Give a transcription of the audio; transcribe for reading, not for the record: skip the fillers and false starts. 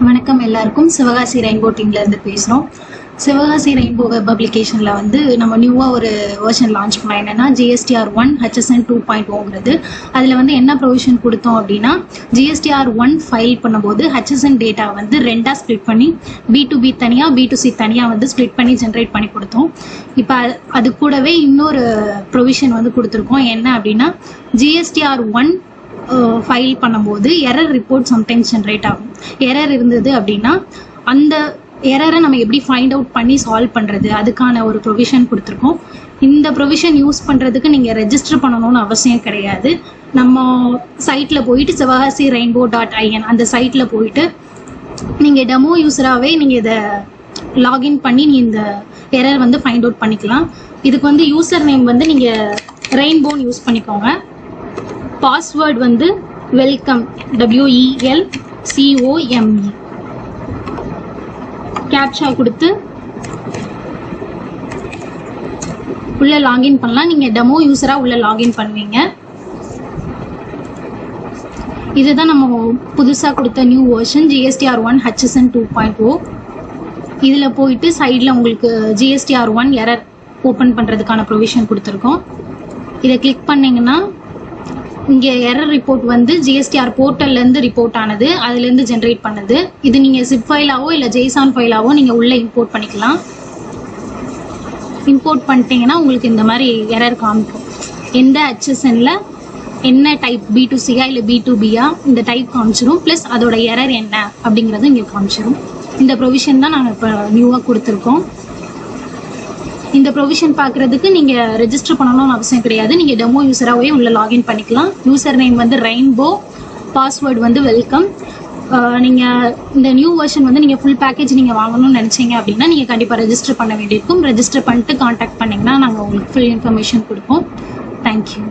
வணக்கம் எல்லாருக்கும். சிவகாசி ரெயின்போ டீம்ல இருந்து பேசுறோம். சிவகாசி ரெயின்போ வெப் அப்ளிகேஷன்ல நம்ம நியூவா ஒரு வெர்ஷன் லான்ச் பண்ணோம். என்னன்னா GSTR 1 HSN 2.0ங்கிறது. அதுல என்ன ப்ரொவிஷன் கொடுத்தோம் அப்படின்னா, GSTR 1 ஃபைல் பண்ணும்போது HSN டேட்டா ரெண்டா ஸ்ப்ளிட் பண்ணி B2B தனியா B2C தனியா ஸ்ப்ளிட் பண்ணி ஜென்ரேட் பண்ணி கொடுத்தோம். இப்போ அது கூடவே இன்னொரு ப்ரொவிஷன் கொடுத்துருக்கோம். என்ன அப்படின்னா, GSTR 1 ஃபைல் பண்ணும்போது எரர் ரிப்போர்ட் சம்டைம்ஸ் ஜென்ரேட் ஆகும். எரர் இருந்தது அப்படின்னா அந்த எரரை நம்ம எப்படி ஃபைண்ட் அவுட் பண்ணி சால்வ் பண்ணுறது, அதுக்கான ஒரு ப்ரொவிஷன் கொடுத்துருக்கோம். இந்த ப்ரொவிஷன் யூஸ் பண்ணுறதுக்கு நீங்கள் ரெஜிஸ்டர் பண்ணணும்னு அவசியம் கிடையாது. நம்ம சைட்டில் போயிட்டு சிவகாசி ரெயின்போ.in அந்த சைட்டில் போயிட்டு நீங்கள் டெமோ யூஸராகவே நீங்கள் இதை லாகின் பண்ணி இந்த எரர் ஃபைண்ட் அவுட் பண்ணிக்கலாம். இதுக்கு யூசர் நேம் நீங்கள் ரெயின்போன்னு யூஸ் பண்ணிக்கோங்க. Password welcome WELCOME. கேப்சா கொடுத்து உள்ள லாகின் பண்ணலாம். நீங்க டெமோ யூஸரா உள்ள லாகின் பண்ணுவீங்க. இதுதான் நம்ம புதுசா கொடுத்த நியூ வெர்ஷன் GSTR 1 HSN 2.0. இதுல போயிட்டு சைட்ல உங்களுக்கு GSTR 1 எரர் ஓபன் பண்றதுக்கான ப்ரொவிஷன் கொடுத்துருக்கோம். இதை கிளிக் பண்ணீங்கன்னா இங்கே எரர் ரிப்போர்ட் GSTR போர்ட்டல்லேருந்து ரிப்போர்ட் ஆனது, அதுலேருந்து ஜென்ரேட் பண்ணது. இது நீங்கள் zip ஃபைலாவோ இல்லை JSON ஃபைலாவோ நீங்கள் உள்ளே இம்போர்ட் பண்ணிக்கலாம். இம்போர்ட் பண்ணிட்டீங்கன்னா உங்களுக்கு இந்த மாதிரி எரர் காமிக்கும். எந்த HSNல என்ன டைப், B2Cயா இல்லை B2Bயா, இந்த டைப் காமிச்சிடும். ப்ளஸ் அதோட எரர் என்ன அப்படிங்கிறது இங்கே காமிச்சிடும். இந்த ப்ரொவிஷன் தான் நாங்கள் இப்போ நியூவாக கொடுத்துருக்கோம். இந்த ப்ரொவிஷன் பார்க்குறதுக்கு நீங்கள் ரெஜிஸ்டர் பண்ணணும்னு அவசியம் கிடையாது. நீங்கள் டெமோ யூஸராகவே உள்ள லாகின் பண்ணிக்கலாம். User name rainbow, password welcome. நீங்கள் இந்த நியூ வெர்ஷன் நீங்கள் ஃபுல் பேக்கேஜ் நீங்கள் வாங்கணும்னு நினச்சிங்க அப்படின்னா நீங்கள் கண்டிப்பாக ரெஜிஸ்டர் பண்ண வேண்டியிருக்கும். ரெஜிஸ்டர் பண்ணிட்டு காண்டாக்ட் பண்ணிங்கன்னா நாங்கள் உங்களுக்கு ஃபுல் இன்ஃபர்மேஷன் கொடுப்போம். தேங்க்யூ.